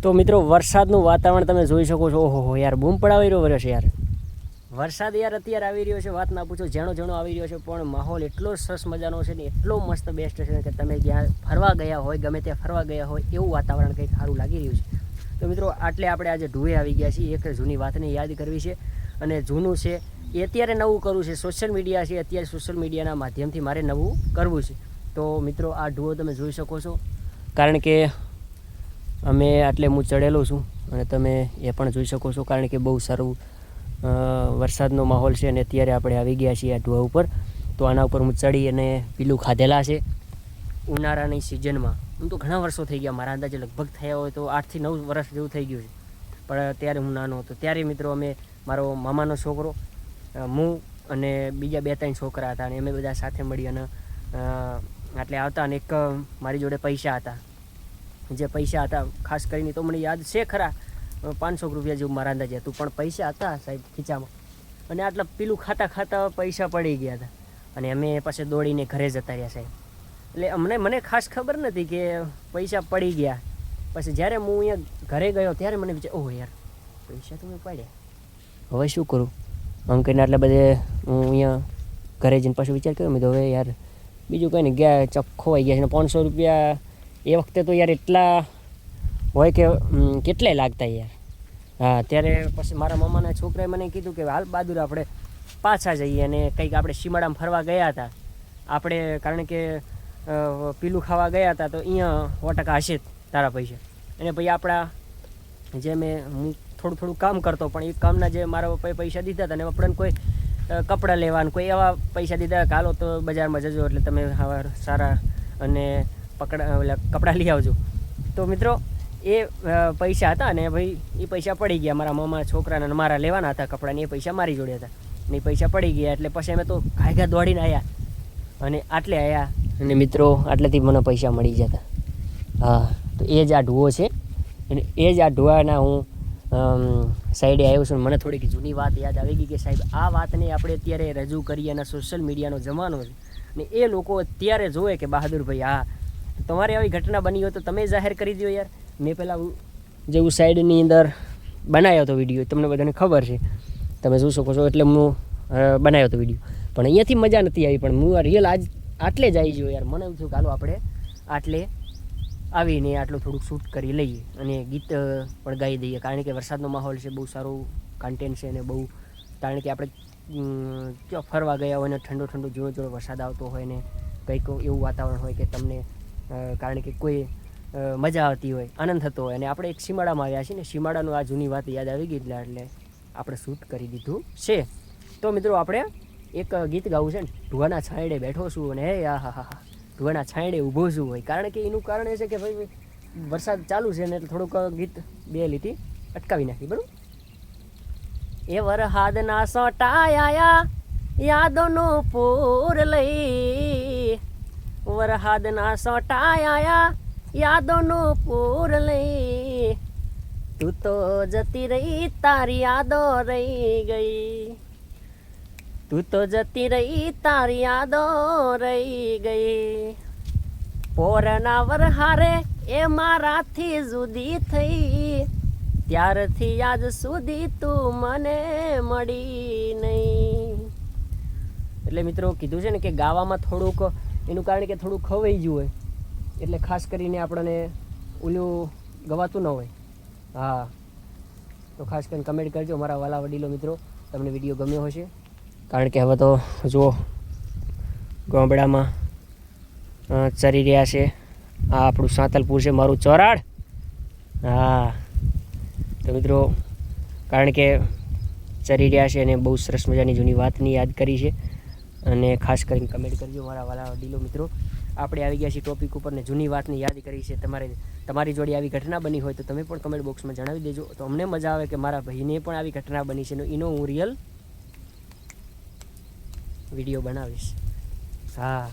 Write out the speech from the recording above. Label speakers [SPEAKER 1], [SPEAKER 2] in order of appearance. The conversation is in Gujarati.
[SPEAKER 1] તો મિત્રો વરસાદનું વાતાવરણ તમે જોઈ શકો છો. ઓહો યાર બૂમ પડાવી રહ્યો છે યાર. વરસાદ યાર અત્યારે આવી રહ્યો છે, વાત ના પૂછો, જેણો જેણો આવી રહ્યો છે. પણ માહોલ એટલો સરસ મજાનો છે ને, એટલો મસ્ત બેસ્ટ છે કે તમે જ્યાં ફરવા ગયા હોય, ગમે ત્યાં ફરવા ગયા હોય એવું વાતાવરણ કંઈક સારું લાગી રહ્યું છે. તો મિત્રો આટલે આપણે આજે ઢુએ આવી ગયા છીએ. એક જૂની વાતને યાદ કરવી છે અને જૂનું છે એ અત્યારે નવું કરવું છે. સોશિયલ મીડિયા છે, અત્યારે સોશિયલ મીડિયાના માધ્યમથી મારે નવું કરવું છે. તો મિત્રો આ ઢુઓ તમે જોઈ શકો છો, કારણ કે અમે આટલે હું ચડેલો છું અને તમે એ પણ જોઈ શકો છો, કારણ કે બહુ સારું વરસાદનો માહોલ છે અને અત્યારે આપણે આવી ગયા છીએ આ ઢુવા ઉપર. તો આના ઉપર હું ચડી અને પીલું ખાધેલા છે ઉનાળાની સિઝનમાં. હું તો ઘણા વર્ષો થઈ ગયા, મારા અંદાજે લગભગ થયા હોય તો 8 થી 9 વર્ષ જેવું થઈ ગયું છે. પણ ત્યારે હું નાનો હતો, ત્યારે મિત્રો અમે, મારો મામાનો છોકરો, હું અને બીજા 2-3 છોકરા હતા અને અમે બધા સાથે મળી અને આટલે આવતા. અને એક મારી જોડે પૈસા હતા, જે પૈસા હતા ખાસ કરીને તો મને યાદ છે ખરા 500 રૂપિયા જેવું મારા અંદાજે હતું, પણ પૈસા હતા સાહેબ ખીચામાં. અને આટલા પીલું ખાતા ખાતા પૈસા પડી ગયા હતા અને અમે પછી દોડીને ઘરે જતા રહ્યા સાહેબ. એટલે મને ખાસ ખબર નથી કે પૈસા પડી ગયા. પછી જ્યારે હું અહીંયા ઘરે ગયો ત્યારે મને વિચાર, ઓહો યાર પૈસા તો મેં પડ્યા, હવે શું કરું આમ કરીને. આટલા બધે હું અહીંયા ઘરે જઈને પાછું વિચાર કર્યો, મેં તો હવે યાર બીજું કંઈ નહીં, ગયા ચક ખોવાઈ ગયા છે. 500 રૂપિયા એ વખતે તો યાર એટલા હોય કે કેટલાય લાગતા યાર. હા, ત્યારે પછી મારા મામાના છોકરાએ મને કીધું કે હાલ બહાદુર આપણે પાછા જઈએ અને કંઈક આપણે સીમાડામાં ફરવા ગયા હતા આપણે, કારણ કે પીલું ખાવા ગયા હતા તો અહીંયા 100% હશે તારા પૈસા. અને પછી આપણા જે હું થોડું કામ કરતો, પણ એ કામના જે મારા પપ્પાએ પૈસા દીધા હતા ને આપણને કોઈ કપડાં લેવાનું કોઈ એવા પૈસા દીધા કે હાલો તો બજારમાં જજો એટલે તમે હવે સારા અને કપડાં લઈ આવજો. તો મિત્રો એ પૈસા હતા અને ભાઈ એ પૈસા પડી ગયા મારા મામા છોકરાને, મારા લેવાના હતા કપડાને, એ પૈસા મારી જોડે હતા ને એ પૈસા પડી ગયા. એટલે પછી અમે તો ઘાઘા દોડીને આવ્યા અને આટલે આવ્યા અને મિત્રો આટલેથી મને પૈસા મળી જતા. હા, તો એ જ આ ઢુઓ છે અને એ જ આ ઢુવાના હું સાઈડે આવ્યો છું. મને થોડીક જૂની વાત યાદ આવી ગઈ કે સાહેબ આ વાતને આપણે અત્યારે રજૂ કરીએ અને સોશિયલ મીડિયાનો જમાનો છે ને એ લોકો અત્યારે જોવે કે બહાદુરભાઈ હા તમારે આવી ઘટના બની હોય તો તમે જાહેર કરી દો યાર. મેં પહેલાં જેવું સાઈડની અંદર બનાવ્યો હતો વિડીયો, તમને બધાને ખબર છે, તમે જોઈ શકો છો, એટલે હું બનાવ્યો હતો વિડીયો. પણ અહીંયાથી મજા નથી આવી, પણ હું રિયલ આટલે જ આવી ગયો યાર. મને એવું થયું કે હાલો આપણે આટલે આવીને આટલું થોડુંક શૂટ કરી લઈએ અને ગીત પણ ગાઈ દઈએ, કારણ કે વરસાદનો માહોલ છે, બહુ સારું કન્ટેન્ટ છે અને બહુ, કારણ કે આપણે ક્યાં ફરવા ગયા હોય ને ઠંડો જોડો વરસાદ આવતો હોય ને કંઈક એવું વાતાવરણ હોય કે તમને કારણ કે કોઈ મજા આવતી હોય, આનંદ થતો હોય. અને આપણે એક સીમાડામાં આવ્યા છીએ ને, સીમાડાનું આ જૂની વાત યાદ આવી ગઈ એટલે આપણે શૂટ કરી દીધું છે. તો મિત્રો આપણે એક ગીત ગાવું છે ને, ઢુવાના છાંયડે બેઠો છું અને હે હા હા હા ઢુવાના છાંયડે ઊભો છું હોય, કારણ કે એનું કારણ એ છે કે ભાઈ વરસાદ ચાલુ છે ને એટલે થોડુંક ગીત 2 લીટી અટકાવી નાખી. બરાબર. એ વરહાદના સોટાયા યાદોનો પૂર લઈ, વરહાદના સોટાયા યાદોનો પૂર લઈ, તું તો જતી રહી તારી યાદો રહી ગઈ, તું તો જતી રહી તારી યાદો રહી ગઈ. પોરના વરહારે એ મારાથી જુદી થઈ, ત્યારથી આજ સુધી તું મને મળી નહીં. એટલે મિત્રો કીધું છે ને કે ગાવામાં થોડુંક એનું કારણ કે થોડુંક ખવાઈ ગયું હોય, એટલે ખાસ કરીને આપણને ઓલું ગવાતું ન હોય. હા, તો ખાસ કરીને કમેન્ટ કરજો મારા વાલા વડીલો મિત્રો, તમને વિડીયો ગમ્યો હશે. કારણ કે હવે તો જુઓ ગામડામાં ચરી રહ્યા છે. આ આપણું સાંતલપુર છે, મારું ચોરાડ. હા, તો મિત્રો કારણ કે ચરી રહ્યા છે અને બહુ સરસ મજાની જૂની વાતની યાદ કરી છે. અને ખાસ કરીને કમેન્ટ કરજો મારા વાલા વડીલો મિત્રો. આપણે આવી ગયા છીએ ટોપિક ઉપર ને જૂની વાતની યાદ કરી છે. તમારી જોડે આવી ઘટના બની હોય તો તમે પણ કમેન્ટ બોક્સમાં જણાવી દેજો, તો અમને મજા આવે કે મારા ભાઈને પણ આવી ઘટના બની છે એનો હું રિયલ વિડીયો બનાવીશ. હા.